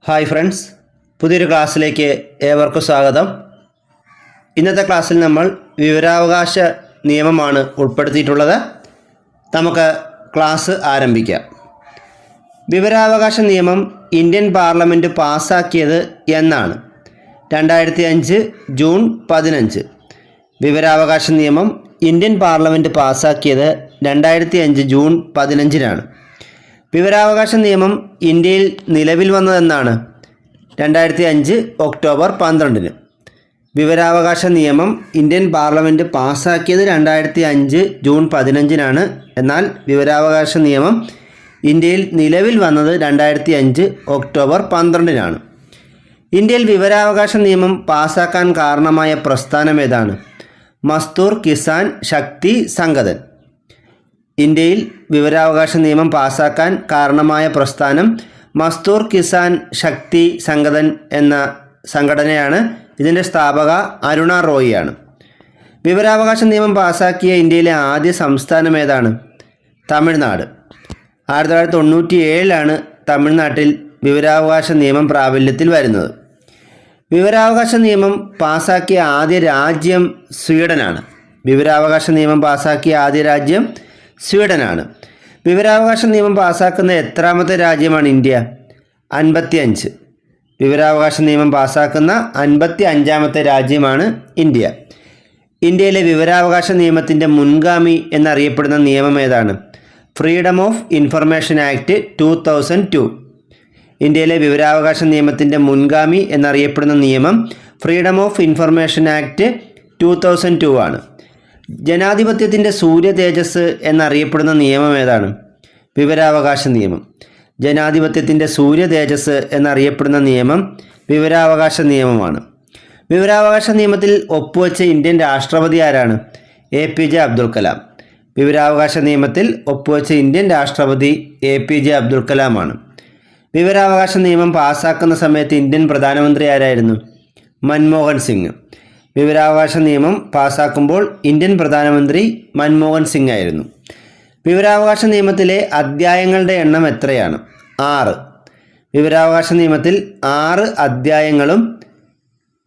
Hi friends, പുതിയൊരു ക്ലാസ്സിലേക്ക് ഏവർക്കും സ്വാഗതം. ഇന്നത്തെ ക്ലാസ്സിൽ നമ്മൾ വിവരാവകാശ നിയമമാണ് ഉൾപ്പെടുത്തിയിട്ടുള്ളത്. നമുക്ക് ക്ലാസ് ആരംഭിക്കാം. വിവരാവകാശ നിയമം ഇന്ത്യൻ പാർലമെൻറ്റ് പാസ്സാക്കിയത് എന്നാണ്? 2005 ജൂൺ 15. വിവരാവകാശ നിയമം ഇന്ത്യൻ പാർലമെൻറ്റ് പാസ്സാക്കിയത് 2005 ജൂൺ 15-നാണ്. വിവരാവകാശ നിയമം ഇന്ത്യയിൽ നിലവിൽ വന്നതെന്നാണ്? 2005 ഒക്ടോബർ 12-ന്. വിവരാവകാശ നിയമം ഇന്ത്യൻ പാർലമെൻറ്റ് പാസ്സാക്കിയത് 2005 ജൂൺ 15-നാണ്. എന്നാൽ വിവരാവകാശ നിയമം ഇന്ത്യയിൽ നിലവിൽ വന്നത് 2005 ഒക്ടോബർ 12-നാണ്. ഇന്ത്യയിൽ വിവരാവകാശ നിയമം പാസ്സാക്കാൻ കാരണമായ പ്രസ്ഥാനം ഏതാണ്? മസ്തൂർ കിസാൻ ശക്തി സംഗതൻ. ഇന്ത്യയിൽ വിവരാവകാശ നിയമം പാസ്സാക്കാൻ കാരണമായ പ്രസ്ഥാനം മസ്തൂർ കിസാൻ ശക്തി സംഗതൻ എന്ന സംഘടനയാണ്. ഇതിൻ്റെ സ്ഥാപക അരുണ റോയിയാണ്. വിവരാവകാശ നിയമം പാസ്സാക്കിയ ഇന്ത്യയിലെ ആദ്യ സംസ്ഥാനം ഏതാണ്? തമിഴ്നാട്. 1997-ലാണ് തമിഴ്നാട്ടിൽ വിവരാവകാശ നിയമം പ്രാബല്യത്തിൽ വരുന്നത്. വിവരാവകാശ നിയമം പാസ്സാക്കിയ ആദ്യ രാജ്യം സ്വീഡനാണ്. വിവരാവകാശ നിയമം പാസ്സാക്കിയ ആദ്യ രാജ്യം സ്വീഡനാണ്. വിവരാവകാശ നിയമം പാസ്സാക്കുന്ന എത്രാമത്തെ രാജ്യമാണ് ഇന്ത്യ? 55. വിവരാവകാശ നിയമം പാസ്സാക്കുന്ന 55-ാമത്തെ രാജ്യമാണ് ഇന്ത്യ. ഇന്ത്യയിലെ വിവരാവകാശ നിയമത്തിൻ്റെ മുൻഗാമി എന്നറിയപ്പെടുന്ന നിയമം ഏതാണ്? Freedom of information act 2002. ഇന്ത്യയിലെ വിവരാവകാശ നിയമത്തിൻ്റെ മുൻഗാമി എന്നറിയപ്പെടുന്ന നിയമം ഫ്രീഡം ഓഫ് ഇൻഫർമേഷൻ ആക്ട് 2002 ആണ്. ജനാധിപത്യത്തിൻ്റെ സൂര്യ തേജസ് എന്നറിയപ്പെടുന്ന നിയമം ഏതാണ്? വിവരാവകാശ നിയമം. ജനാധിപത്യത്തിൻ്റെ സൂര്യ തേജസ് എന്നറിയപ്പെടുന്ന നിയമം വിവരാവകാശ നിയമമാണ്. വിവരാവകാശ നിയമത്തിൽ ഒപ്പുവെച്ച ഇന്ത്യൻ രാഷ്ട്രപതി ആരാണ്? APJ അബ്ദുൽ കലാം. വിവരാവകാശ നിയമത്തിൽ ഒപ്പുവെച്ച ഇന്ത്യൻ രാഷ്ട്രപതി APJ അബ്ദുൽ കലാമാണ്. വിവരാവകാശ നിയമം പാസ്സാക്കുന്ന സമയത്ത് ഇന്ത്യൻ പ്രധാനമന്ത്രി ആരായിരുന്നു? മൻമോഹൻ സിംഗ്. വിവരാവകാശ നിയമം പാസ്സാക്കുമ്പോൾ ഇന്ത്യൻ പ്രധാനമന്ത്രി മൻമോഹൻ സിംഗ് ആയിരുന്നു. വിവരാവകാശ നിയമത്തിലെ അധ്യായങ്ങളുടെ എണ്ണം എത്രയാണ്? 6. വിവരാവകാശ നിയമത്തിൽ 6 അധ്യായങ്ങളും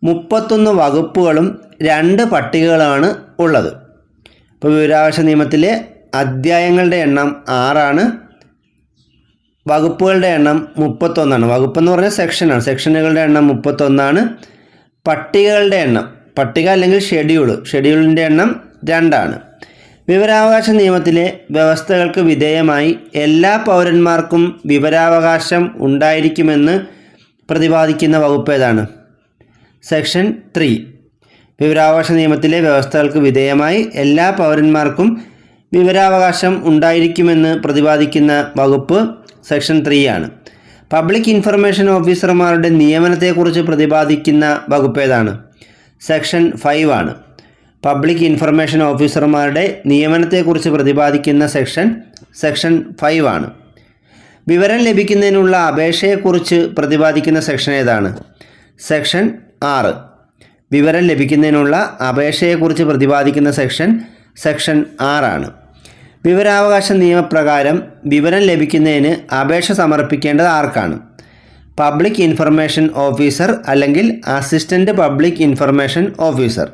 31 വകുപ്പുകളും 2 പട്ടികകളാണ് ഉള്ളത്. അപ്പോൾ വിവരാവകാശ നിയമത്തിലെ അധ്യായങ്ങളുടെ എണ്ണം 6 വകുപ്പുകളുടെ എണ്ണം 31. വകുപ്പെന്ന് പറഞ്ഞാൽ സെക്ഷനാണ്. സെക്ഷനുകളുടെ എണ്ണം 31. പട്ടികകളുടെ എണ്ണം, പട്ടിക അല്ലെങ്കിൽ ഷെഡ്യൂളിൻ്റെ എണ്ണം 2. വിവരാവകാശ നിയമത്തിലെ വ്യവസ്ഥകൾക്ക് വിധേയമായി എല്ലാ പൗരന്മാർക്കും വിവരാവകാശം ഉണ്ടായിരിക്കുമെന്ന് പ്രതിപാദിക്കുന്ന വകുപ്പ് ഏതാണ്? സെക്ഷൻ 3. വിവരാവകാശ നിയമത്തിലെ വ്യവസ്ഥകൾക്ക് വിധേയമായി എല്ലാ പൗരന്മാർക്കും വിവരാവകാശം ഉണ്ടായിരിക്കുമെന്ന് പ്രതിപാദിക്കുന്ന വകുപ്പ് സെക്ഷൻ 3 ആണ്. പബ്ലിക് ഇൻഫർമേഷൻ ഓഫീസർമാരുടെ നിയമനത്തെക്കുറിച്ച് പ്രതിപാദിക്കുന്ന വകുപ്പ് ഏതാണ്? സെക്ഷൻ 5 ആണ്. പബ്ലിക് ഇൻഫർമേഷൻ ഓഫീസർമാരുടെ നിയമനത്തെക്കുറിച്ച് പ്രതിപാദിക്കുന്ന സെക്ഷൻ 5 ആണ്. വിവരം ലഭിക്കുന്നതിനുള്ള അപേക്ഷയെക്കുറിച്ച് പ്രതിപാദിക്കുന്ന സെക്ഷൻ ഏതാണ്? സെക്ഷൻ 6. വിവരം ലഭിക്കുന്നതിനുള്ള അപേക്ഷയെക്കുറിച്ച് പ്രതിപാദിക്കുന്ന സെക്ഷൻ 6 ആണ്. വിവരാവകാശ നിയമപ്രകാരം വിവരം ലഭിക്കുന്നതിന് അപേക്ഷ സമർപ്പിക്കേണ്ടത് ആർക്കാണ്? പബ്ലിക് ഇൻഫർമേഷൻ ഓഫീസർ അല്ലെങ്കിൽ അസിസ്റ്റൻ്റ് പബ്ലിക് ഇൻഫർമേഷൻ ഓഫീസർ.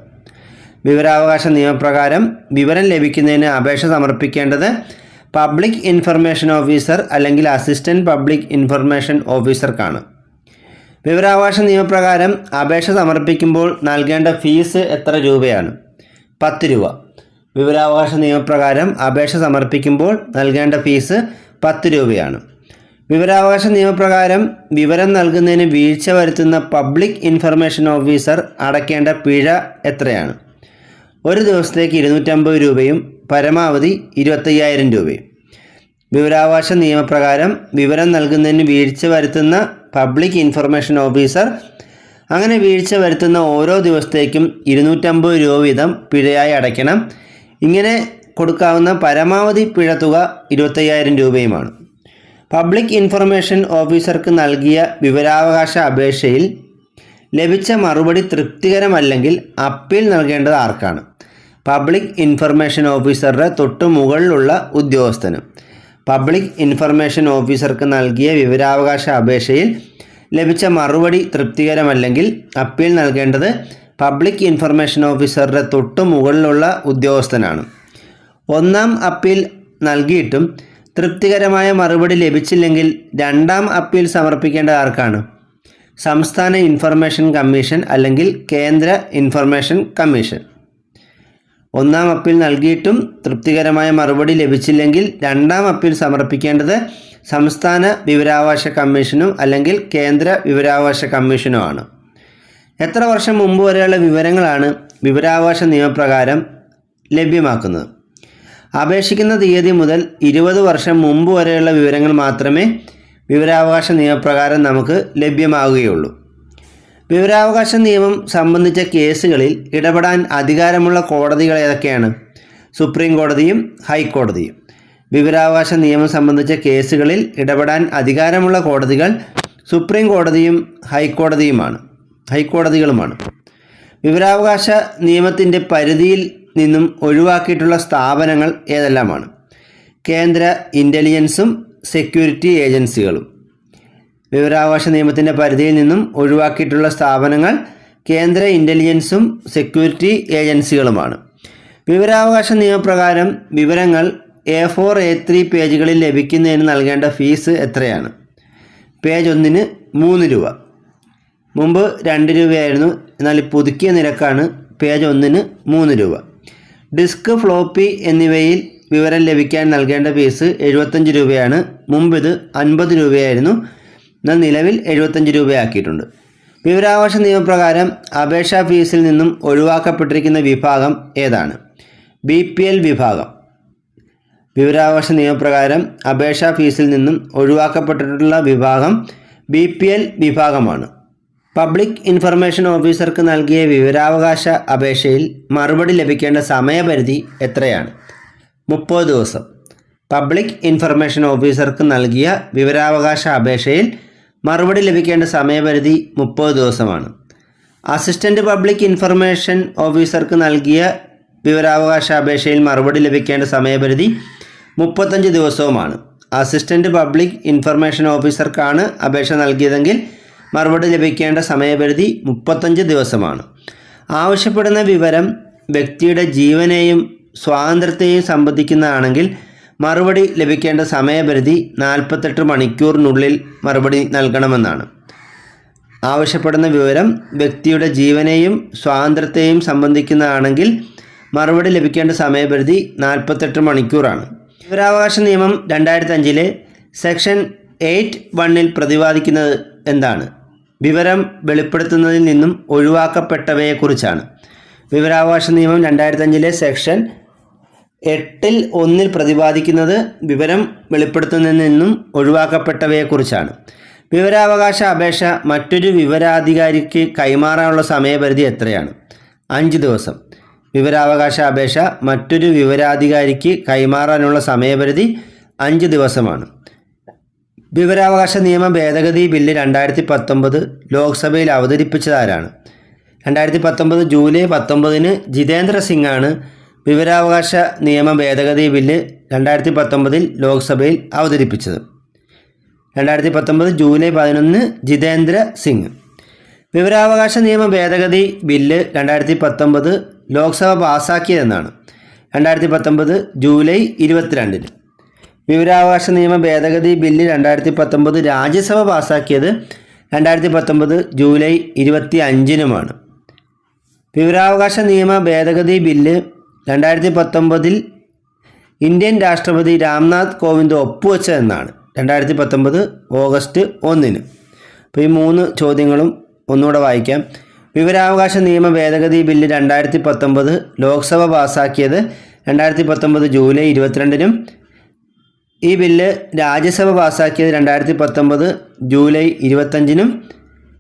വിവരാവകാശ നിയമപ്രകാരം വിവരം ലഭിക്കുന്നതിന് അപേക്ഷ സമർപ്പിക്കേണ്ടത് പബ്ലിക് ഇൻഫർമേഷൻ ഓഫീസർ അല്ലെങ്കിൽ അസിസ്റ്റൻ്റ് പബ്ലിക് ഇൻഫർമേഷൻ ഓഫീസർക്കാണ്. വിവരാവകാശ നിയമപ്രകാരം അപേക്ഷ സമർപ്പിക്കുമ്പോൾ നൽകേണ്ട ഫീസ് എത്ര രൂപയാണ്? 10 രൂപ. വിവരാവകാശ നിയമപ്രകാരം അപേക്ഷ സമർപ്പിക്കുമ്പോൾ നൽകേണ്ട ഫീസ് 10 രൂപയാണ്. വിവരാവകാശ നിയമപ്രകാരം വിവരം നൽകുന്നതിന് വീഴ്ച വരുത്തുന്ന പബ്ലിക് ഇൻഫർമേഷൻ ഓഫീസർ അടയ്ക്കേണ്ട പിഴ എത്രയാണ്? ഒരു ദിവസത്തേക്ക് 250 രൂപയും പരമാവധി 25,000 രൂപയും. വിവരാവകാശ നിയമപ്രകാരം വിവരം നൽകുന്നതിന് വീഴ്ച വരുത്തുന്ന പബ്ലിക് ഇൻഫർമേഷൻ ഓഫീസർ അങ്ങനെ വീഴ്ച വരുത്തുന്ന ഓരോ ദിവസത്തേക്കും 250 രൂപ വീതം പിഴയായി അടയ്ക്കണം. ഇങ്ങനെ കൊടുക്കാവുന്ന പരമാവധി പിഴ തുക 25,000 രൂപയുമാണ്. പബ്ലിക് ഇൻഫർമേഷൻ ഓഫീസർക്ക് നൽകിയ വിവരാവകാശ അപേക്ഷയിൽ ലഭിച്ച മറുപടി തൃപ്തികരമല്ലെങ്കിൽ അപ്പീൽ നൽകേണ്ടത് ആർക്കാണ്? പബ്ലിക് ഇൻഫർമേഷൻ ഓഫീസറുടെ തൊട്ടു മുകളിലുള്ള ഉദ്യോഗസ്ഥന്. പബ്ലിക് ഇൻഫർമേഷൻ ഓഫീസർക്ക് നൽകിയ വിവരാവകാശ അപേക്ഷയിൽ ലഭിച്ച മറുപടി തൃപ്തികരമല്ലെങ്കിൽ അപ്പീൽ നൽകേണ്ടത് പബ്ലിക് ഇൻഫർമേഷൻ ഓഫീസറുടെ തൊട്ടു മുകളിലുള്ള ഉദ്യോഗസ്ഥനാണ്. ഒന്നാം അപ്പീൽ നൽകിയിട്ടും തൃപ്തികരമായ മറുപടി ലഭിച്ചില്ലെങ്കിൽ രണ്ടാം അപ്പീൽ സമർപ്പിക്കേണ്ട ആർക്കാണ്? സംസ്ഥാന ഇൻഫർമേഷൻ കമ്മീഷൻ അല്ലെങ്കിൽ കേന്ദ്ര ഇൻഫർമേഷൻ കമ്മീഷൻ. ഒന്നാം അപ്പീൽ നൽകിയിട്ടും തൃപ്തികരമായ മറുപടി ലഭിച്ചില്ലെങ്കിൽ രണ്ടാം അപ്പീൽ സമർപ്പിക്കേണ്ടത് സംസ്ഥാന വിവരാവകാശ കമ്മീഷനും അല്ലെങ്കിൽ കേന്ദ്ര വിവരാവകാശ കമ്മീഷനും ആണ്. എത്ര വർഷം മുമ്പ് വരെയുള്ള വിവരങ്ങളാണ് വിവരാവകാശ നിയമപ്രകാരം ലഭ്യമാക്കുന്നത്? അപേക്ഷിക്കുന്ന തീയതി മുതൽ 20 വർഷം മുമ്പ് വരെയുള്ള വിവരങ്ങൾ മാത്രമേ വിവരാവകാശ നിയമപ്രകാരം നമുക്ക് ലഭ്യമാവുകയുള്ളൂ. വിവരാവകാശ നിയമം സംബന്ധിച്ച കേസുകളിൽ ഇടപെടാൻ അധികാരമുള്ള കോടതികൾ ഏതൊക്കെയാണ്? സുപ്രീം കോടതിയും ഹൈക്കോടതിയും. വിവരാവകാശ നിയമം സംബന്ധിച്ച കേസുകളിൽ ഇടപെടാൻ അധികാരമുള്ള കോടതികൾ സുപ്രീം കോടതിയും ഹൈക്കോടതികളുമാണ്. വിവരാവകാശ നിയമത്തിൻ്റെ പരിധിയിൽ നിന്നും ഒഴിവാക്കിയിട്ടുള്ള സ്ഥാപനങ്ങൾ ഏതെല്ലാമാണ്? കേന്ദ്ര ഇൻ്റലിജൻസും സെക്യൂരിറ്റി ഏജൻസികളും. വിവരാവകാശ നിയമത്തിൻ്റെ പരിധിയിൽ നിന്നും ഒഴിവാക്കിയിട്ടുള്ള സ്ഥാപനങ്ങൾ കേന്ദ്ര ഇൻ്റലിജൻസും സെക്യൂരിറ്റി ഏജൻസികളുമാണ്. വിവരാവകാശ നിയമപ്രകാരം വിവരങ്ങൾ A4 A3 പേജുകളിൽ ലഭിക്കുന്നതിന് നൽകേണ്ട ഫീസ് എത്രയാണ്? പേജ് 1-ന് 3 രൂപ. മുമ്പ് 2 രൂപയായിരുന്നു, എന്നാൽ പുതുക്കിയ നിരക്കാണ് പേജ് 1-ന് 3 രൂപ. ഡിസ്ക്, ഫ്ലോപ്പി എന്നിവയിൽ വിവരം ലഭിക്കാൻ നൽകേണ്ട ഫീസ് 75 രൂപയാണ്. മുമ്പ് ഇത് 50 രൂപയായിരുന്നു, എന്നാൽ നിലവിൽ 75 രൂപയാക്കിയിട്ടുണ്ട്. വിവരാവകാശ നിയമപ്രകാരം അപേക്ഷാ ഫീസിൽ നിന്നും ഒഴിവാക്കപ്പെട്ടിരിക്കുന്ന വിഭാഗം ഏതാണ്? BPL വിഭാഗം. വിവരാവകാശ നിയമപ്രകാരം അപേക്ഷാ ഫീസിൽ നിന്നും ഒഴിവാക്കപ്പെട്ടിട്ടുള്ള വിഭാഗം BPL വിഭാഗമാണ്. പബ്ലിക് ഇൻഫർമേഷൻ ഓഫീസർക്ക് നൽകിയ വിവരാവകാശ അപേക്ഷയിൽ മറുപടി ലഭിക്കേണ്ട സമയപരിധി എത്രയാണ്? 30 ദിവസം. പബ്ലിക് ഇൻഫർമേഷൻ ഓഫീസർക്ക് നൽകിയ വിവരാവകാശ അപേക്ഷയിൽ മറുപടി ലഭിക്കേണ്ട സമയപരിധി 30 ദിവസമാണ്. അസിസ്റ്റൻ്റ് പബ്ലിക് ഇൻഫർമേഷൻ ഓഫീസർക്ക് നൽകിയ വിവരാവകാശ അപേക്ഷയിൽ മറുപടി ലഭിക്കേണ്ട സമയപരിധി 35 ദിവസവുമാണ്. അസിസ്റ്റൻ്റ് പബ്ലിക് ഇൻഫർമേഷൻ ഓഫീസർക്കാണ് അപേക്ഷ നൽകിയതെങ്കിൽ മറുപടി ലഭിക്കേണ്ട സമയപരിധി 35 ദിവസമാണ്. ആവശ്യപ്പെടുന്ന വിവരം വ്യക്തിയുടെ ജീവനെയും സ്വാതന്ത്ര്യത്തെയും സംബന്ധിക്കുന്നതാണെങ്കിൽ മറുപടി ലഭിക്കേണ്ട സമയപരിധി 48 മണിക്കൂറിനുള്ളിൽ മറുപടി നൽകണമെന്നാണ്. ആവശ്യപ്പെടുന്ന വിവരം വ്യക്തിയുടെ ജീവനെയും സ്വാതന്ത്ര്യത്തെയും സംബന്ധിക്കുന്നതാണെങ്കിൽ മറുപടി ലഭിക്കേണ്ട സമയപരിധി 48 മണിക്കൂറാണ്. വിവരാവകാശ നിയമം 2005 സെക്ഷൻ 8(1) പ്രതിപാദിക്കുന്നത് എന്താണ്? വിവരം വെളിപ്പെടുത്തുന്നതിൽ നിന്നും ഒഴിവാക്കപ്പെട്ടവയെക്കുറിച്ചാണ്. വിവരാവകാശ നിയമം 2005 സെക്ഷൻ 8(1) പ്രതിപാദിക്കുന്നത് വിവരം വെളിപ്പെടുത്തുന്നതിൽ നിന്നും ഒഴിവാക്കപ്പെട്ടവയെക്കുറിച്ചാണ്. വിവരാവകാശ അപേക്ഷ മറ്റൊരു വിവരാധികാരിക്ക് കൈമാറാനുള്ള സമയപരിധി എത്രയാണ്? 5 ദിവസം. വിവരാവകാശ അപേക്ഷ മറ്റൊരു വിവരാധികാരിക്ക് കൈമാറാനുള്ള സമയപരിധി 5 ദിവസമാണ്. വിവരാവകാശ നിയമ ഭേദഗതി ബില്ല് 2019 ലോക്സഭയിൽ അവതരിപ്പിച്ചതാരാണ്? 2019 ജൂലൈ 19-ന് ജിതേന്ദ്ര സിംഗാണ് വിവരാവകാശ നിയമ ഭേദഗതി ബില്ല് 2019 ലോക്സഭയിൽ അവതരിപ്പിച്ചത്. 2019 ജൂലൈ 11 ജിതേന്ദ്ര സിംഗ്. വിവരാവകാശ നിയമ ഭേദഗതി ബില്ല് 2019 ലോക്സഭ പാസാക്കിയതെന്നാണ്? 2019 ജൂലൈ 22-ന്. വിവരാവകാശ നിയമ ഭേദഗതി ബില്ല് 2019 രാജ്യസഭ പാസാക്കിയത് 2019 ജൂലൈ 25-നുമാണ്. വിവരാവകാശ നിയമ ഭേദഗതി ബില്ല് 2019 ഇന്ത്യൻ രാഷ്ട്രപതി രാംനാഥ് കോവിന്ദ് ഒപ്പുവെച്ചതെന്നാണ്? 2019 ഓഗസ്റ്റ് 1-ന്. അപ്പോൾ ഈ 3 ചോദ്യങ്ങളും ഒന്നുകൂടെ വായിക്കാം. വിവരാവകാശ നിയമ ഭേദഗതി ബില്ല് 2019 ലോക്സഭ പാസാക്കിയത് 2019 ജൂലൈ 22-നും ഈ ബില്ല് രാജ്യസഭ പാസാക്കിയത് 2019 ജൂലൈ 25-നും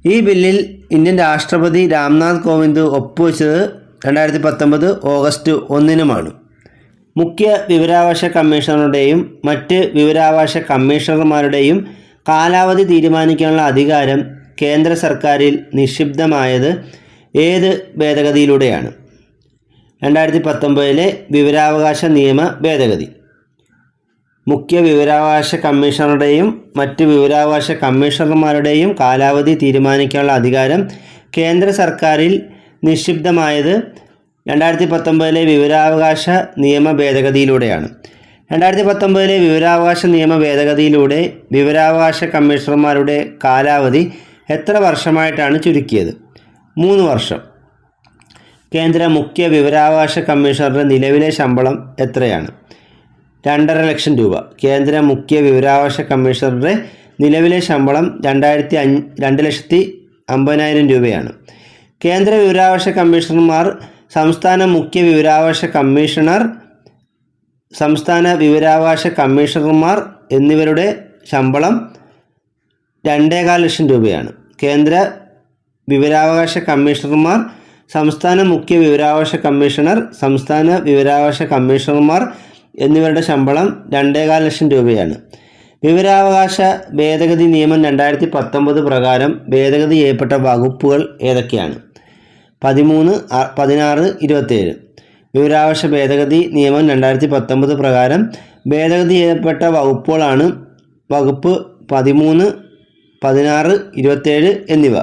ഈ ബില്ലിൽ ഇന്ത്യൻ രാഷ്ട്രപതി രാംനാഥ് കോവിന്ദ് ഒപ്പുവെച്ചത് 2019 ഓഗസ്റ്റ് 1-നുമാണ്. മുഖ്യ വിവരാവകാശ കമ്മീഷണറുടെയും മറ്റ് വിവരാവകാശ കമ്മീഷണർമാരുടെയും കാലാവധി തീരുമാനിക്കാനുള്ള അധികാരം കേന്ദ്ര സർക്കാരിൽ നിക്ഷിപ്തമായത് ഏത് ഭേദഗതിയിലൂടെയാണ്? 2019 വിവരാവകാശ നിയമ ഭേദഗതി. മുഖ്യ വിവരാവകാശ കമ്മീഷണറുടെയും മറ്റ് വിവരാവകാശ കമ്മീഷണർമാരുടെയും കാലാവധി തീരുമാനിക്കാനുള്ള അധികാരം കേന്ദ്ര സർക്കാരിൽ നിക്ഷിപ്തമായത് 2019 വിവരാവകാശ നിയമ ഭേദഗതിയിലൂടെയാണ്. 2019 വിവരാവകാശ നിയമ ഭേദഗതിയിലൂടെ വിവരാവകാശ കമ്മീഷണർമാരുടെ കാലാവധി എത്ര വർഷമായിട്ടാണ് ചുരുക്കിയത്? 3 വർഷം. കേന്ദ്ര മുഖ്യ വിവരാവകാശ കമ്മീഷണറുടെ നിലവിലെ ശമ്പളം എത്രയാണ്? 2.5 ലക്ഷം രൂപ. കേന്ദ്ര മുഖ്യ വിവരാവകാശ കമ്മീഷണറുടെ നിലവിലെ ശമ്പളം 2,50,000 രൂപയാണ്. കേന്ദ്ര വിവരാവകാശ കമ്മീഷണർമാർ, സംസ്ഥാന മുഖ്യ വിവരാവകാശ കമ്മീഷണർ, സംസ്ഥാന വിവരാവകാശ കമ്മീഷണർമാർ എന്നിവരുടെ ശമ്പളം 2.25 ലക്ഷം രൂപയാണ്. കേന്ദ്ര വിവരാവകാശ കമ്മീഷണർമാർ, സംസ്ഥാന മുഖ്യ വിവരാവകാശ കമ്മീഷണർ, സംസ്ഥാന വിവരാവകാശ കമ്മീഷണർമാർ എന്നിവരുടെ ശമ്പളം 2.25 ലക്ഷം രൂപയാണ്. വിവരാവകാശ ഭേദഗതി നിയമം 2019 പ്രകാരം ഭേദഗതി ചെയ്യപ്പെട്ട വകുപ്പുകൾ ഏതൊക്കെയാണ്? 13, 16, 27. വിവരാവകാശ ഭേദഗതി നിയമം 2019 പ്രകാരം ഭേദഗതി ചെയ്യപ്പെട്ട വകുപ്പുകളാണ് വകുപ്പ് 13, 16, 27 എന്നിവ.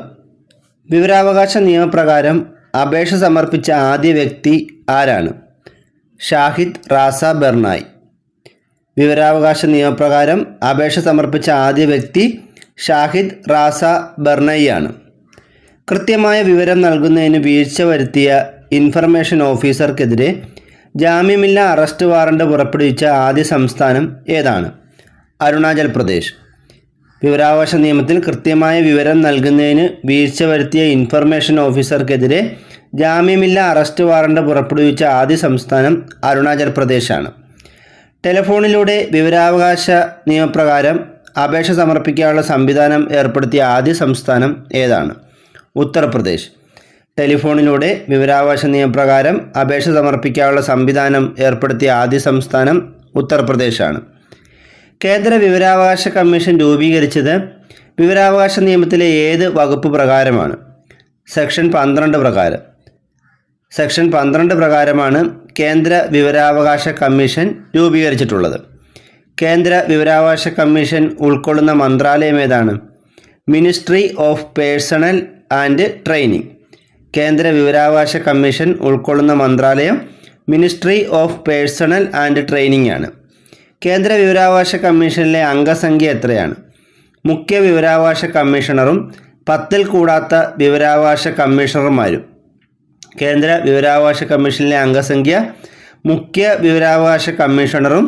വിവരാവകാശ നിയമപ്രകാരം അപേക്ഷ സമർപ്പിച്ച ആദ്യ വ്യക്തി ആരാണ്? ഷാഹിദ് റാസ ബെർണായി. വിവരാവകാശ നിയമപ്രകാരം അപേക്ഷ സമർപ്പിച്ച ആദ്യ വ്യക്തി ഷാഹിദ് റാസ ബെർണയിയാണ്. കൃത്യമായ വിവരം നൽകുന്നതിന് വീഴ്ച വരുത്തിയ ഇൻഫർമേഷൻ ഓഫീസർക്കെതിരെ ജാമ്യമില്ലാ അറസ്റ്റ് വാറണ്ട് പുറപ്പെടുവിച്ച ആദ്യ സംസ്ഥാനം ഏതാണ്? അരുണാചൽ പ്രദേശ്. വിവരാവകാശ നിയമത്തിൽ കൃത്യമായ വിവരം നൽകുന്നതിന് വീഴ്ച വരുത്തിയ ഇൻഫർമേഷൻ ഓഫീസർക്കെതിരെ ജാമ്യമില്ലാ അറസ്റ്റ് വാറണ്ട് പുറപ്പെടുവിച്ച ആദ്യ സംസ്ഥാനം അരുണാചൽ പ്രദേശാണ്. ടെലിഫോണിലൂടെ വിവരാവകാശ നിയമപ്രകാരം അപേക്ഷ സമർപ്പിക്കാനുള്ള സംവിധാനം ഏർപ്പെടുത്തിയ ആദ്യ സംസ്ഥാനം ഏതാണ്? ഉത്തർപ്രദേശ്. ടെലിഫോണിലൂടെ വിവരാവകാശ നിയമപ്രകാരം അപേക്ഷ സമർപ്പിക്കാനുള്ള സംവിധാനം ഏർപ്പെടുത്തിയ ആദ്യ സംസ്ഥാനം ഉത്തർപ്രദേശാണ്. കേന്ദ്ര വിവരാവകാശ കമ്മീഷൻ രൂപീകരിച്ചത് വിവരാവകാശ നിയമത്തിലെ ഏത് വകുപ്പ് പ്രകാരമാണ്? സെക്ഷൻ 12 പ്രകാരം. സെക്ഷൻ 12 പ്രകാരമാണ് കേന്ദ്ര വിവരാവകാശ കമ്മീഷൻ രൂപീകരിച്ചിട്ടുള്ളത്. കേന്ദ്ര വിവരാവകാശ കമ്മീഷൻ ഉൾക്കൊള്ളുന്ന മന്ത്രാലയം ഏതാണ്? Ministry of personal and training. കേന്ദ്ര വിവരാവകാശ കമ്മീഷൻ ഉൾക്കൊള്ളുന്ന മന്ത്രാലയം ministry of personal and training ആണ്. കേന്ദ്ര വിവരാവകാശ കമ്മീഷനിലെ അംഗസംഖ്യ എത്രയാണ്? മുഖ്യ വിവരാവകാശ കമ്മീഷണറും 10-ൽ കൂടാത്ത വിവരാവകാശ കമ്മീഷണർമാരും. കേന്ദ്ര വിവരാവകാശ കമ്മീഷനിലെ അംഗസംഖ്യ മുഖ്യ വിവരാവകാശ കമ്മീഷണറും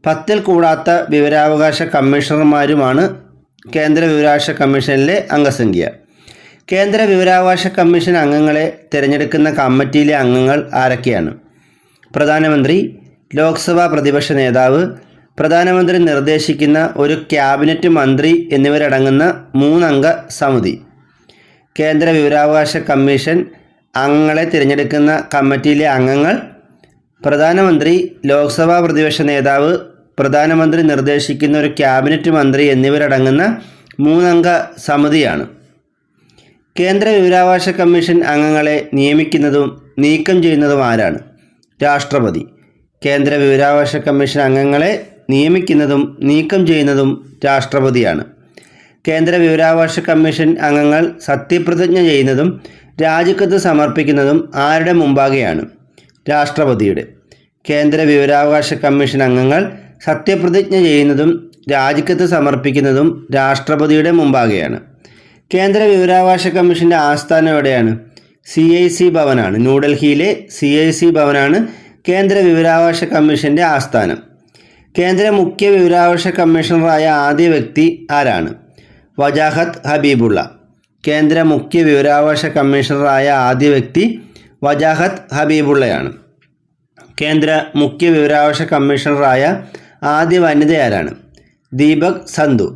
10-ൽ കൂടാത്ത വിവരാവകാശ കമ്മീഷണർമാരുമാണ് കേന്ദ്ര വിവരാവകാശ കമ്മീഷനിലെ അംഗസംഖ്യ. കേന്ദ്ര വിവരാവകാശ കമ്മീഷൻ അംഗങ്ങളെ തിരഞ്ഞെടുക്കുന്ന കമ്മിറ്റിയിലെ അംഗങ്ങൾ ആരൊക്കെയാണ്? പ്രധാനമന്ത്രി, ലോക്സഭാ പ്രതിപക്ഷ നേതാവ്, പ്രധാനമന്ത്രി നിർദ്ദേശിക്കുന്ന ഒരു ക്യാബിനറ്റ് മന്ത്രി എന്നിവരടങ്ങുന്ന 3 അംഗ സമിതി. കേന്ദ്ര വിവരാവകാശ കമ്മീഷൻ അംഗങ്ങളെ തിരഞ്ഞെടുക്കുന്ന കമ്മിറ്റിയിലെ അംഗങ്ങൾ പ്രധാനമന്ത്രി, ലോക്സഭാ പ്രതിപക്ഷ നേതാവ്, പ്രധാനമന്ത്രി നിർദ്ദേശിക്കുന്ന ഒരു ക്യാബിനറ്റ് മന്ത്രി എന്നിവരടങ്ങുന്ന 3 അംഗ സമിതിയാണ്. കേന്ദ്ര വിവരാവകാശ കമ്മീഷൻ അംഗങ്ങളെ നിയമിക്കുന്നതും നീക്കം ചെയ്യുന്നതും ആരാണ്? രാഷ്ട്രപതി. കേന്ദ്ര വിവരാവകാശ കമ്മീഷൻ അംഗങ്ങളെ നിയമിക്കുന്നതും നീക്കം ചെയ്യുന്നതും രാഷ്ട്രപതിയാണ്. കേന്ദ്ര വിവരാവകാശ കമ്മീഷൻ അംഗങ്ങൾ സത്യപ്രതിജ്ഞ ചെയ്യുന്നതും രാജിക്കത്ത് സമർപ്പിക്കുന്നതും ആരുടെ മുമ്പാകെയാണ്? രാഷ്ട്രപതിയുടെ. കേന്ദ്ര വിവരാവകാശ കമ്മീഷൻ അംഗങ്ങൾ സത്യപ്രതിജ്ഞ ചെയ്യുന്നതും രാജിക്കത്ത് സമർപ്പിക്കുന്നതും രാഷ്ട്രപതിയുടെ മുമ്പാകെയാണ്. കേന്ദ്ര വിവരാവകാശ കമ്മീഷൻ്റെ ആസ്ഥാനം എവിടെയാണ്? CIC ഭവനാണ്. ന്യൂഡൽഹിയിലെ CIC ഭവനാണ് കേന്ദ്ര വിവരാവകാശ കമ്മീഷൻ്റെ ആസ്ഥാനം. കേന്ദ്ര മുഖ്യ വിവരാവകാശ കമ്മീഷണറായ ആദ്യ വ്യക്തി ആരാണ്? വജാഹത്ത് ഹബീബുള്ള. കേന്ദ്ര മുഖ്യ വിവരാവകാശ കമ്മീഷണറായ ആദ്യ വ്യക്തി വജാഹത്ത് ഹബീബുള്ളയാണ്. കേന്ദ്ര മുഖ്യ വിവരാവകാശ കമ്മീഷണറായ ആദ്യ വനിത ആരാണ്? ദീപക് സന്ധു.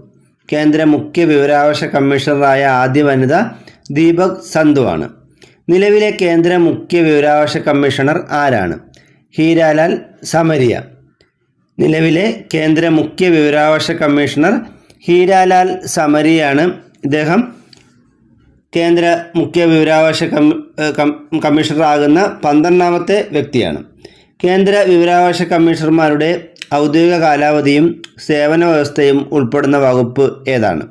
കേന്ദ്ര മുഖ്യ വിവരാവകാശ കമ്മീഷണറായ ആദ്യ വനിത ദീപക് സന്ധു ആണ്. നിലവിലെ കേന്ദ്ര മുഖ്യ വിവരാവകാശ കമ്മീഷണർ ആരാണ്? ഹീരാലാൽ സമരിയ. നിലവിലെ കേന്ദ്ര മുഖ്യ വിവരാവകാശ കമ്മീഷണർ ഹീരാലാൽ സമരിയാണ്. ഇദ്ദേഹം കേന്ദ്ര മുഖ്യ വിവരാവകാശ കമ്മീഷണറാകുന്ന 12ാമത്തെ വ്യക്തിയാണ്. കേന്ദ്ര വിവരാവകാശ കമ്മീഷണർമാരുടെ ഔദ്യോഗിക കാലാവധിയും സേവന വ്യവസ്ഥയും ഉൾപ്പെടുന്ന വകുപ്പ് ഏതാണ്?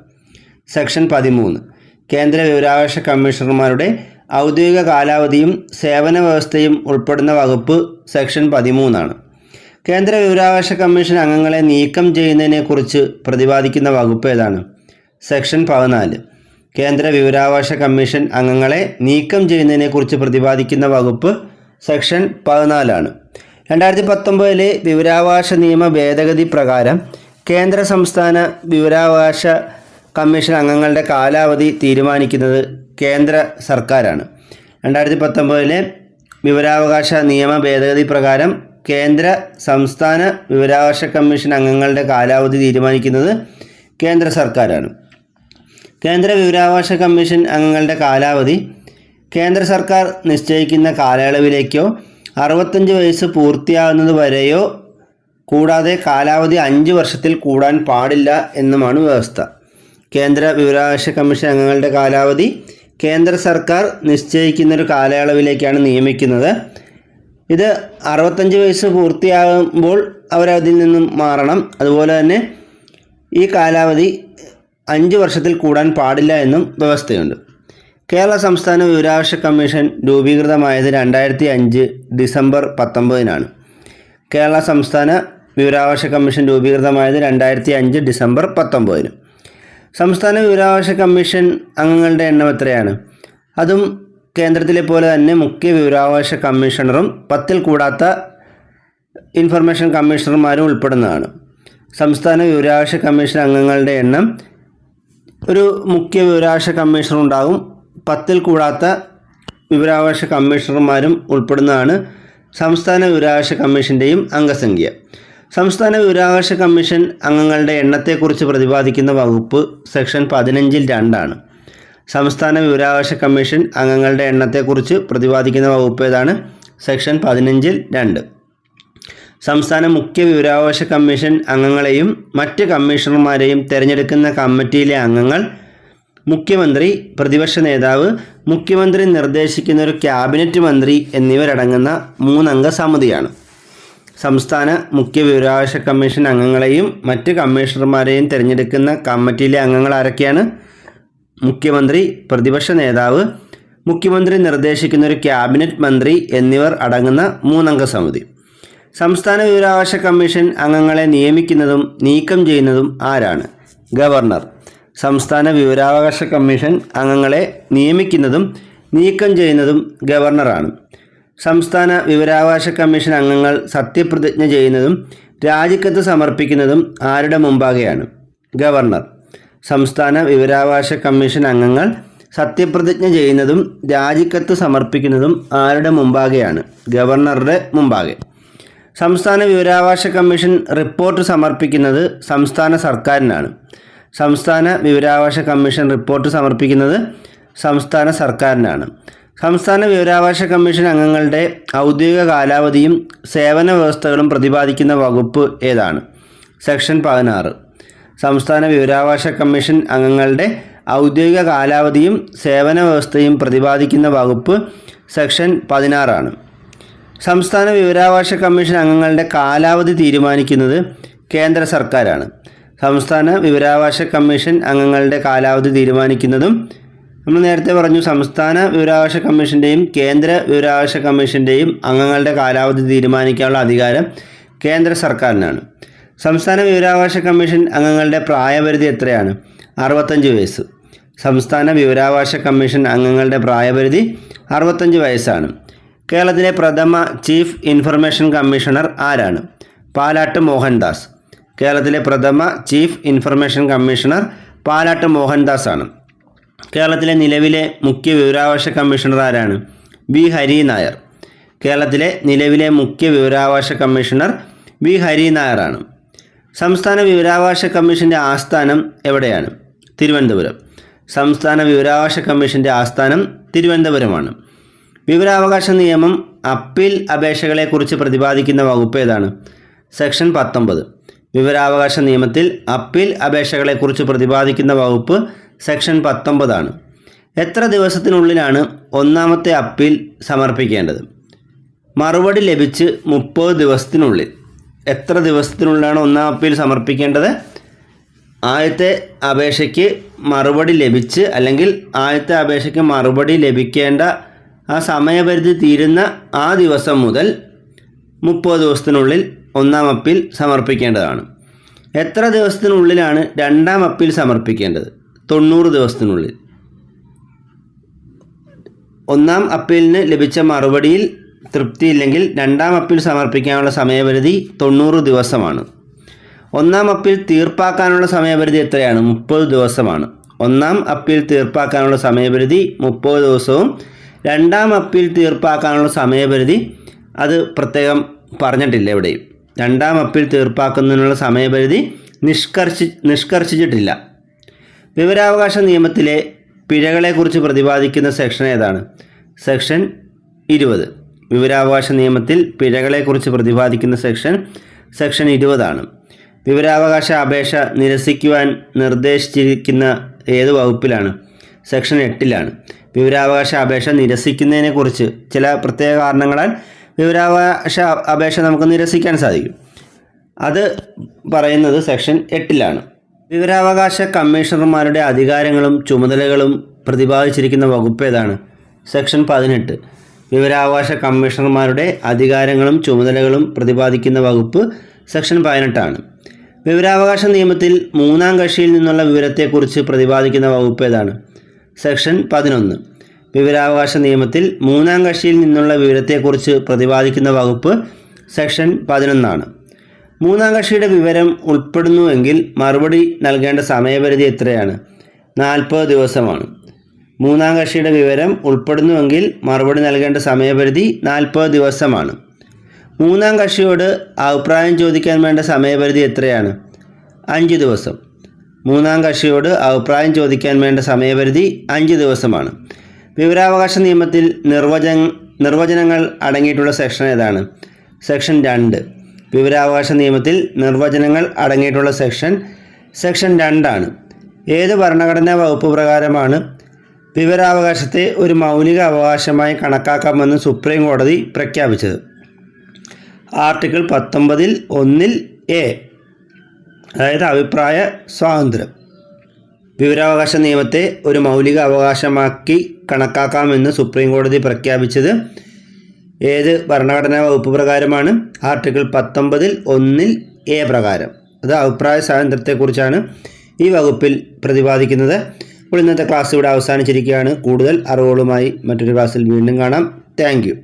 സെക്ഷൻ 13. കേന്ദ്ര വിവരാവകാശ കമ്മീഷണർമാരുടെ ഔദ്യോഗിക കാലാവധിയും സേവന വ്യവസ്ഥയും ഉൾപ്പെടുന്ന വകുപ്പ് സെക്ഷൻ 13 ആണ്. കേന്ദ്ര വിവരാവകാശ കമ്മീഷൻ അംഗങ്ങളെ നീക്കം ചെയ്യുന്നതിനെക്കുറിച്ച് പ്രതിപാദിക്കുന്ന വകുപ്പ് ഏതാണ്? സെക്ഷൻ 14. കേന്ദ്ര വിവരാവകാശ കമ്മീഷൻ അംഗങ്ങളെ നീക്കം ചെയ്യുന്നതിനെക്കുറിച്ച് പ്രതിപാദിക്കുന്ന വകുപ്പ് സെക്ഷൻ 14 ആണ്. 2019 വിവരാവകാശ നിയമ ഭേദഗതി പ്രകാരം കേന്ദ്ര സംസ്ഥാന വിവരാവകാശ കമ്മീഷൻ അംഗങ്ങളുടെ കാലാവധി തീരുമാനിക്കുന്നത് കേന്ദ്ര സർക്കാരാണ്. 2019 വിവരാവകാശ നിയമ ഭേദഗതി പ്രകാരം കേന്ദ്ര സംസ്ഥാന വിവരാവകാശ കമ്മീഷൻ അംഗങ്ങളുടെ കാലാവധി തീരുമാനിക്കുന്നത് കേന്ദ്ര സർക്കാരാണ്. കേന്ദ്ര വിവരാവകാശ കമ്മീഷൻ അംഗങ്ങളുടെ കാലാവധി കേന്ദ്ര സർക്കാർ നിശ്ചയിക്കുന്ന കാലയളവിലേക്കോ 65 വയസ്സ് പൂർത്തിയാകുന്നത് വരെയോ കൂടാതെ കാലാവധി 5 വർഷത്തിൽ കൂടാൻ പാടില്ല എന്നുമാണ് വ്യവസ്ഥ. കേന്ദ്ര വിവരാവകാശ കമ്മീഷൻ അംഗങ്ങളുടെ കാലാവധി കേന്ദ്ര സർക്കാർ നിശ്ചയിക്കുന്നൊരു കാലയളവിലേക്കാണ് നിയമിക്കുന്നത്. ഇത് 65 വയസ്സ് പൂർത്തിയാകുമ്പോൾ അവരതിൽ നിന്നും മാറണം. അതുപോലെ തന്നെ ഈ കാലാവധി 5 വർഷത്തിൽ കൂടാൻ പാടില്ല എന്നും വ്യവസ്ഥയുണ്ട്. കേരള സംസ്ഥാന വിവരാവകാശ കമ്മീഷൻ രൂപീകൃതമായത് 2005 ഡിസംബർ 19 കേരള സംസ്ഥാന വിവരാവകാശ കമ്മീഷൻ രൂപീകൃതമായത് 2005 ഡിസംബർ 19. സംസ്ഥാന വിവരാവകാശ കമ്മീഷൻ അംഗങ്ങളുടെ എണ്ണം എത്രയാണ്? അതും കേന്ദ്രത്തിലെ പോലെ തന്നെ മുഖ്യ വിവരാവകാശ കമ്മീഷണറും 10ൽ കൂടാത്ത ഇൻഫർമേഷൻ കമ്മീഷണർമാരും ഉൾപ്പെടുന്നതാണ്. സംസ്ഥാന വിവരാവകാശ കമ്മീഷൻ അംഗങ്ങളുടെ എണ്ണം ഒരു മുഖ്യ വിവരാവകാശ കമ്മീഷണർ ഉണ്ടാകും, 10ൽ കൂടാത്ത വിവരാവകാശ കമ്മീഷണർമാരും ഉൾപ്പെടുന്നതാണ് സംസ്ഥാന വിവരാവകാശ കമ്മീഷൻ്റെയും അംഗസംഖ്യ. സംസ്ഥാന വിവരാവകാശ കമ്മീഷൻ അംഗങ്ങളുടെ എണ്ണത്തെക്കുറിച്ച് പ്രതിപാദിക്കുന്ന വകുപ്പ് സെക്ഷൻ 15ൽ 2 ആണ്. സംസ്ഥാന വിവരാവകാശ കമ്മീഷൻ അംഗങ്ങളുടെ എണ്ണത്തെക്കുറിച്ച് പ്രതിപാദിക്കുന്ന വകുപ്പ് ഏതാണ്? സെക്ഷൻ 15ൽ 2. സംസ്ഥാന മുഖ്യ വിവരാവകാശ കമ്മീഷൻ അംഗങ്ങളെയും മറ്റ് കമ്മീഷണർമാരെയും തിരഞ്ഞെടുക്കുന്ന കമ്മിറ്റിയിലെ അംഗങ്ങൾ മുഖ്യമന്ത്രി, പ്രതിപക്ഷ നേതാവ്, മുഖ്യമന്ത്രി നിർദ്ദേശിക്കുന്ന ഒരു ക്യാബിനറ്റ് മന്ത്രി എന്നിവരടങ്ങുന്ന 3 അംഗ സമിതിയാണ്. സംസ്ഥാന മുഖ്യ വിവരാവകാശ കമ്മീഷൻ അംഗങ്ങളെയും മറ്റ് കമ്മീഷണർമാരെയും തിരഞ്ഞെടുക്കുന്ന കമ്മിറ്റിയിലെ അംഗങ്ങൾ ആരൊക്കെയാണ്? മുഖ്യമന്ത്രി, പ്രതിപക്ഷ നേതാവ്, മുഖ്യമന്ത്രി നിർദ്ദേശിക്കുന്ന ഒരു ക്യാബിനറ്റ് മന്ത്രി എന്നിവർ അടങ്ങുന്ന 3 അംഗ സമിതി. സംസ്ഥാന വിവരാവകാശ കമ്മീഷൻ അംഗങ്ങളെ നിയമിക്കുന്നതും നീക്കം ചെയ്യുന്നതും ആരാണ്? ഗവർണർ. സംസ്ഥാന വിവരാവകാശ കമ്മീഷൻ അംഗങ്ങളെ നിയമിക്കുന്നതും നീക്കം ചെയ്യുന്നതും ഗവർണറാണ്. സംസ്ഥാന വിവരാവകാശ കമ്മീഷൻ അംഗങ്ങൾ സത്യപ്രതിജ്ഞ ചെയ്യുന്നതും രാജിക്കത്ത് സമർപ്പിക്കുന്നതും ആരുടെ മുമ്പാകെയാണ്? ഗവർണർ. സംസ്ഥാന വിവരാവകാശ കമ്മീഷൻ അംഗങ്ങൾ സത്യപ്രതിജ്ഞ ചെയ്യുന്നതും രാജിക്കത്ത് സമർപ്പിക്കുന്നതും ആരുടെ മുമ്പാകെയാണ്? ഗവർണറുടെ മുമ്പാകെ. സംസ്ഥാന വിവരാവകാശ കമ്മീഷൻ റിപ്പോർട്ട് സമർപ്പിക്കുന്നത് സംസ്ഥാന സർക്കാരിനാണ്. സംസ്ഥാന വിവരാവകാശ കമ്മീഷൻ റിപ്പോർട്ട് സമർപ്പിക്കുന്നത് സംസ്ഥാന സർക്കാരിനാണ്. സംസ്ഥാന വിവരാവകാശ കമ്മീഷൻ അംഗങ്ങളുടെ ഔദ്യോഗിക കാലാവധിയും സേവന വ്യവസ്ഥകളും പ്രതിപാദിക്കുന്ന വകുപ്പ് ഏതാണ്? സെക്ഷൻ 16. സംസ്ഥാന വിവരാവകാശ കമ്മീഷൻ അംഗങ്ങളുടെ ഔദ്യോഗിക കാലാവധിയും സേവന വ്യവസ്ഥയും പ്രതിപാദിക്കുന്ന വകുപ്പ് സെക്ഷൻ 16 ആണ്. സംസ്ഥാന വിവരാവകാശ കമ്മീഷൻ അംഗങ്ങളുടെ കാലാവധി തീരുമാനിക്കുന്നത് കേന്ദ്ര സർക്കാരാണ്. സംസ്ഥാന വിവരാവകാശ കമ്മീഷൻ അംഗങ്ങളുടെ കാലാവധി തീരുമാനിക്കുന്നതും നമ്മൾ നേരത്തെ പറഞ്ഞു, സംസ്ഥാന വിവരാവകാശ കമ്മീഷൻ്റെയും കേന്ദ്ര വിവരാവകാശ കമ്മീഷൻ്റെയും അംഗങ്ങളുടെ കാലാവധി തീരുമാനിക്കാനുള്ള അധികാരം കേന്ദ്ര സർക്കാരിനാണ്. സംസ്ഥാന വിവരാവകാശ കമ്മീഷൻ അംഗങ്ങളുടെ പ്രായപരിധി എത്രയാണ്? 65 വയസ്സ്. സംസ്ഥാന വിവരാവകാശ കമ്മീഷൻ അംഗങ്ങളുടെ പ്രായപരിധി 65 വയസ്സാണ്. കേരളത്തിലെ പ്രഥമ ചീഫ് ഇൻഫർമേഷൻ കമ്മീഷണർ ആരാണ്? പാലാട്ട് മോഹൻദാസ്. കേരളത്തിലെ പ്രഥമ chief information commissioner Palat Mohandas ആണ്. കേരളത്തിലെ നിലവിലെ മുഖ്യ വിവരാവകാശ കമ്മീഷണർ ആരാണ്? ബി ഹരി നായർ. കേരളത്തിലെ നിലവിലെ മുഖ്യ വിവരാവകാശ കമ്മീഷണർ ബി ഹരി നായരാണ്. സംസ്ഥാന വിവരാവകാശ കമ്മീഷൻ്റെ ആസ്ഥാനം എവിടെയാണ്? തിരുവനന്തപുരം. സംസ്ഥാന വിവരാവകാശ കമ്മീഷൻ്റെ ആസ്ഥാനം തിരുവനന്തപുരമാണ്. വിവരാവകാശ നിയമം അപ്പീൽ അപേക്ഷകളെക്കുറിച്ച് പ്രതിപാദിക്കുന്ന വകുപ്പ് ഏതാണ്? സെക്ഷൻ 19. വിവരാവകാശ നിയമത്തിൽ അപ്പീൽ അപേക്ഷകളെക്കുറിച്ച് പ്രതിപാദിക്കുന്ന വകുപ്പ് സെക്ഷൻ 19 ആണ്. എത്ര ദിവസത്തിനുള്ളിലാണ് ഒന്നാമത്തെ അപ്പീൽ സമർപ്പിക്കേണ്ടത്? മറുപടി ലഭിച്ച് 30 ദിവസത്തിനുള്ളിൽ. എത്ര ദിവസത്തിനുള്ളിലാണ് ഒന്നാം അപ്പീൽ സമർപ്പിക്കേണ്ടത്? ആദ്യത്തെ അപേക്ഷയ്ക്ക് മറുപടി ലഭിച്ച് അല്ലെങ്കിൽ ആദ്യത്തെ അപേക്ഷയ്ക്ക് മറുപടി ലഭിക്കേണ്ട ആ സമയപരിധി തീരുന്ന ആ ദിവസം മുതൽ 30 ദിവസത്തിനുള്ളിൽ ഒന്നാം അപ്പീൽ സമർപ്പിക്കേണ്ടതാണ്. എത്ര ദിവസത്തിനുള്ളിലാണ് രണ്ടാം അപ്പീൽ സമർപ്പിക്കേണ്ടത്? 90 ദിവസത്തിനുള്ളിൽ. ഒന്നാം അപ്പീലിന് ലഭിച്ച മറുപടിയിൽ തൃപ്തിയില്ലെങ്കിൽ രണ്ടാം അപ്പീൽ സമർപ്പിക്കാനുള്ള സമയപരിധി 90 ദിവസമാണ്. ഒന്നാം അപ്പീൽ തീർപ്പാക്കാനുള്ള സമയപരിധി എത്രയാണ്? 30 ദിവസമാണ്. ഒന്നാം അപ്പീൽ തീർപ്പാക്കാനുള്ള സമയപരിധി 30 ദിവസവും രണ്ടാം അപ്പീൽ തീർപ്പാക്കാനുള്ള സമയപരിധി അത് പ്രത്യേകം പറഞ്ഞിട്ടില്ല എവിടെയും. രണ്ടാം അപ്പീൽ തീർപ്പാക്കുന്നതിനുള്ള സമയപരിധി നിഷ്കർഷിച്ചിട്ടില്ല. വിവരാവകാശ നിയമത്തിലെ പിഴകളെക്കുറിച്ച് പ്രതിപാദിക്കുന്ന സെക്ഷൻ ഏതാണ്? സെക്ഷൻ 20. വിവരാവകാശ നിയമത്തിൽ പിഴകളെക്കുറിച്ച് പ്രതിപാദിക്കുന്ന സെക്ഷൻ 20 വിവരാവകാശ അപേക്ഷ നിരസിക്കുവാൻ നിർദ്ദേശിച്ചിരിക്കുന്ന ഏത് വകുപ്പിലാണ്? സെക്ഷൻ 8 വിവരാവകാശ അപേക്ഷ നിരസിക്കുന്നതിനെക്കുറിച്ച് ചില പ്രത്യേക കാരണങ്ങളാൽ വിവരാവകാശ അപേക്ഷ നമുക്ക് നിരസിക്കാൻ സാധിക്കും. അത് പറയുന്നത് സെക്ഷൻ 8 വിവരാവകാശ കമ്മീഷണർമാരുടെ അധികാരങ്ങളും ചുമതലകളും പ്രതിപാദിച്ചിരിക്കുന്ന വകുപ്പ് ഏതാണ്? സെക്ഷൻ 18. വിവരാവകാശ കമ്മീഷണർമാരുടെ അധികാരങ്ങളും ചുമതലകളും പ്രതിപാദിക്കുന്ന വകുപ്പ് സെക്ഷൻ 18 വിവരാവകാശ നിയമത്തിൽ മൂന്നാം കക്ഷിയിൽ നിന്നുള്ള വിവരത്തെക്കുറിച്ച് പ്രതിപാദിക്കുന്ന വകുപ്പ് ഏതാണ്? സെക്ഷൻ 11. വിവരാവകാശ നിയമത്തിൽ മൂന്നാം കക്ഷിയിൽ നിന്നുള്ള വിവരത്തെക്കുറിച്ച് പ്രതിപാദിക്കുന്ന വകുപ്പ് സെക്ഷൻ 11 മൂന്നാം കക്ഷിയുടെ വിവരം ഉൾപ്പെടുന്നുവെങ്കിൽ മറുപടി നൽകേണ്ട സമയപരിധി എത്രയാണ്? 40 ദിവസമാണ്. മൂന്നാം കക്ഷിയുടെ വിവരം ഉൾപ്പെടുന്നുവെങ്കിൽ മറുപടി നൽകേണ്ട സമയപരിധി 40 ദിവസമാണ്. മൂന്നാം കക്ഷിയോട് അഭിപ്രായം ചോദിക്കാൻ വേണ്ട സമയപരിധി എത്രയാണ്? 5 ദിവസം. മൂന്നാം കക്ഷിയോട് അഭിപ്രായം ചോദിക്കാൻ വേണ്ട സമയപരിധി 5 ദിവസമാണ്. വിവരാവകാശ നിയമത്തിൽ നിർവചനങ്ങൾ അടങ്ങിയിട്ടുള്ള സെക്ഷൻ ഏതാണ്? സെക്ഷൻ 2. വിവരാവകാശ നിയമത്തിൽ നിർവചനങ്ങൾ അടങ്ങിയിട്ടുള്ള സെക്ഷൻ 2 ഏത് ഭരണഘടനാ വകുപ്പ് പ്രകാരമാണ് വിവരാവകാശത്തെ ഒരു മൗലിക അവകാശമായി കണക്കാക്കാമെന്ന് സുപ്രീം കോടതി പ്രഖ്യാപിച്ചത്? ആർട്ടിക്കിൾ 19(1)(a) അതായത് അഭിപ്രായ സ്വാതന്ത്ര്യം. വിവരാവകാശ നിയമത്തെ ഒരു മൗലിക അവകാശമാക്കി കണക്കാക്കാമെന്ന് സുപ്രീം കോടതി പ്രഖ്യാപിച്ചത് ഏത് ഭരണഘടനാ വകുപ്പ് പ്രകാരമാണ്? ആർട്ടിക്കിൾ 19(1)(a) പ്രകാരം. അത് അഭിപ്രായ സ്വാതന്ത്ര്യത്തെക്കുറിച്ചാണ് ഈ വകുപ്പിൽ പ്രതിപാദിക്കുന്നത്. അപ്പോൾ ഇന്നത്തെ ക്ലാസ് ഇവിടെ അവസാനിച്ചിരിക്കുകയാണ്. കൂടുതൽ അറിവുകളുമായി മറ്റൊരു ക്ലാസ്സിൽ വീണ്ടും കാണാം. Thank you.